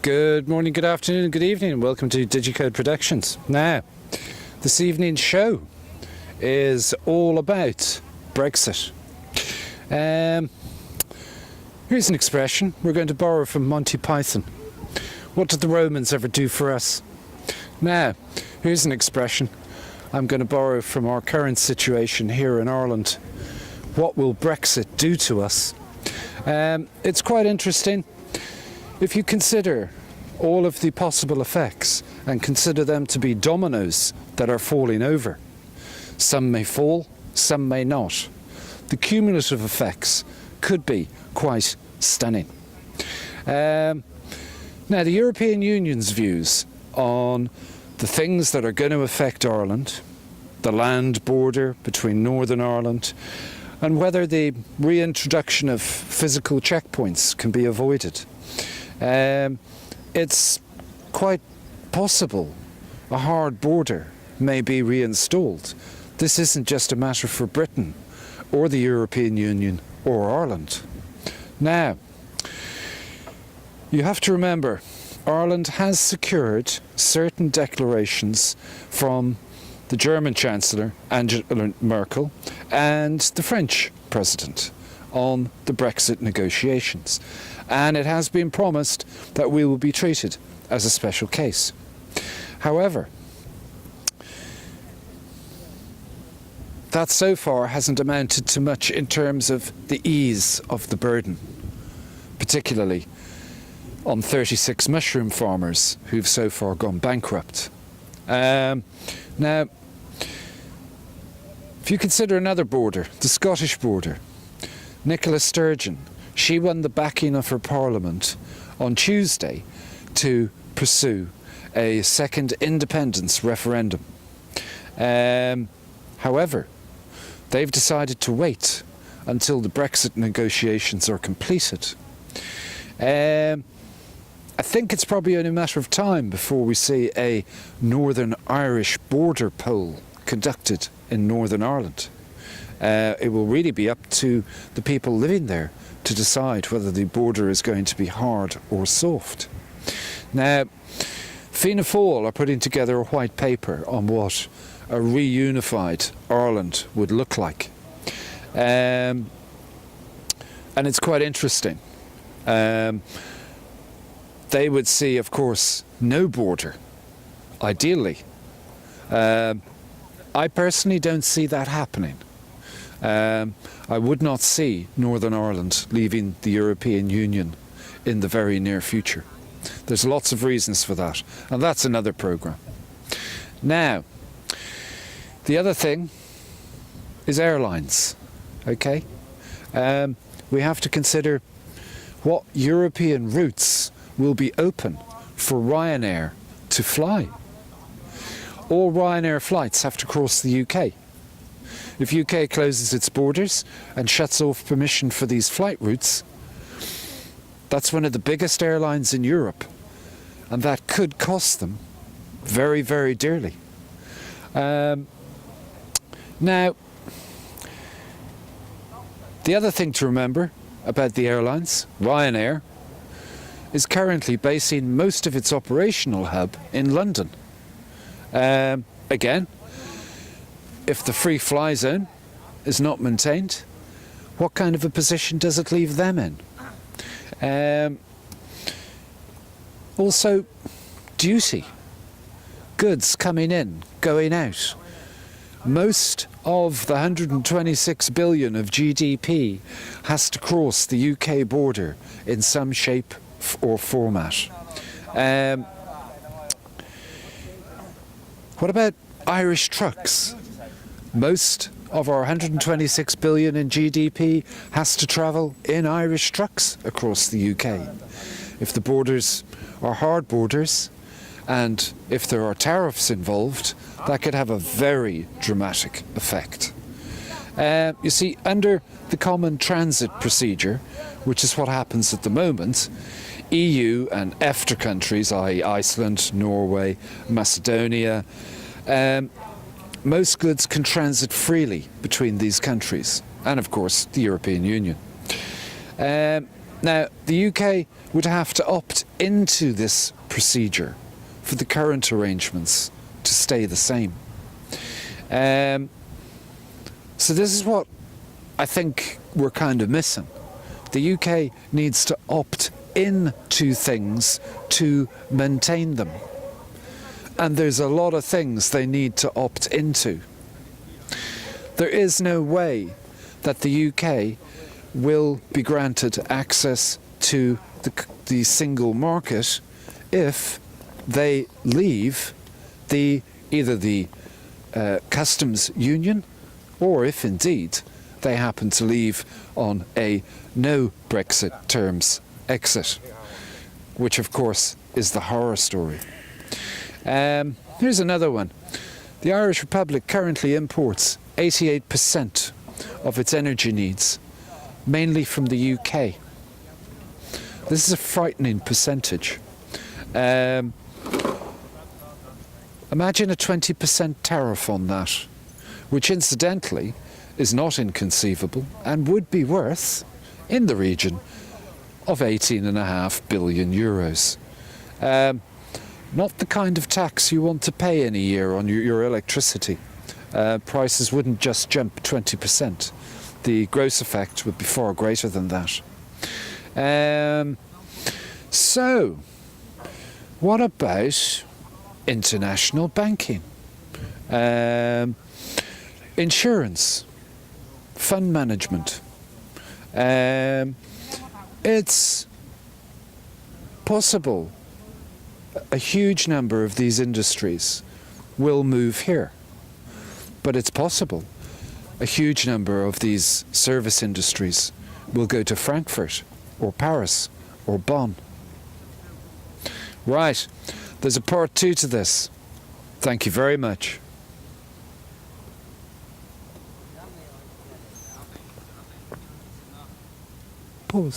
Good morning, good afternoon, and good evening, and welcome to DigiCode Productions. Now, this evening's show is all about Brexit. Here's an expression we're going to borrow from Monty Python. What did the Romans ever do for us? Now, here's an expression I'm going to borrow from our current situation here in Ireland. What will Brexit do to us? It's quite interesting. If you consider all of the possible effects and consider them to be dominoes that are falling over, some may fall, some may not. The cumulative effects could be quite stunning. Now, the European Union's views on the things that are going to affect Ireland, the land border between Northern Ireland, and whether the reintroduction of physical checkpoints can be avoided. It's quite possible a hard border may be reinstalled. This isn't just a matter for Britain or the European Union or Ireland. Now, you have to remember, Ireland has secured certain declarations from the German Chancellor Angela Merkel and the French President on the Brexit negotiations. And it has been promised that we will be treated as a special case. However, that so far hasn't amounted to much in terms of the ease of the burden, particularly on 36 mushroom farmers who've so far gone bankrupt. Now, if you consider another border, the Scottish border, Nicola Sturgeon, she won the backing of her parliament on Tuesday to pursue a second independence referendum. However, they've decided to wait until the Brexit negotiations are completed. I think it's probably only a matter of time before we see a Northern Irish border poll conducted in Northern Ireland. It will really be up to the people living there to decide whether the border is going to be hard or soft. Now, Fianna Fáil are putting together a white paper on what a reunified Ireland would look like. And it's quite interesting. They would see, of course, no border, ideally. I personally don't see that happening. I would not see Northern Ireland leaving the European Union in the very near future. There's lots of reasons for that, and that's another programme. Now, the other thing is airlines, okay? We have to consider what European routes will be open for Ryanair to fly. All Ryanair flights have to cross the UK. If UK closes its borders and shuts off permission for these flight routes, that's one of the biggest airlines in Europe, and that could cost them very, very dearly. Now, the other thing to remember about the airlines, Ryanair, is currently basing most of its operational hub in London. Again, if the free fly zone is not maintained, what kind of a position does it leave them in? Also, duty. Goods coming in, going out. Most of the 126 billion of GDP has to cross the UK border in some shape or format. What about Irish trucks? Most of our 126 billion in GDP has to travel in Irish trucks across the UK. If the borders are hard borders, and if there are tariffs involved, that could have a very dramatic effect. You see, under the Common Transit Procedure, which is what happens at the moment, EU and EFTA countries, i.e. Iceland, Norway, Macedonia, most goods can transit freely between these countries, and of course the European Union. Now, the UK would have to opt into this procedure for the current arrangements to stay the same. So this is what I think we're kind of missing. The UK needs to opt into things to maintain them. And there's a lot of things they need to opt into. There is no way that the UK will be granted access to the single market if they leave either the customs union, or if indeed they happen to leave on a no Brexit terms exit, which of course is the horror story. Here's another one. The Irish Republic currently imports 88% of its energy needs, mainly from the UK. This is a frightening percentage. Imagine a 20% tariff on that, which incidentally is not inconceivable and would be worth in the region of 18.5 billion euros. Not the kind of tax you want to pay in a year on your electricity. Prices wouldn't just jump 20%. The gross effect would be far greater than that. So, what about international banking? Insurance, fund management. It's possible a huge number of these industries will move here, but it's possible a huge number of these service industries will go to Frankfurt or Paris or Bonn. Right, there's a part 2 to this. Thank you very much. Pause.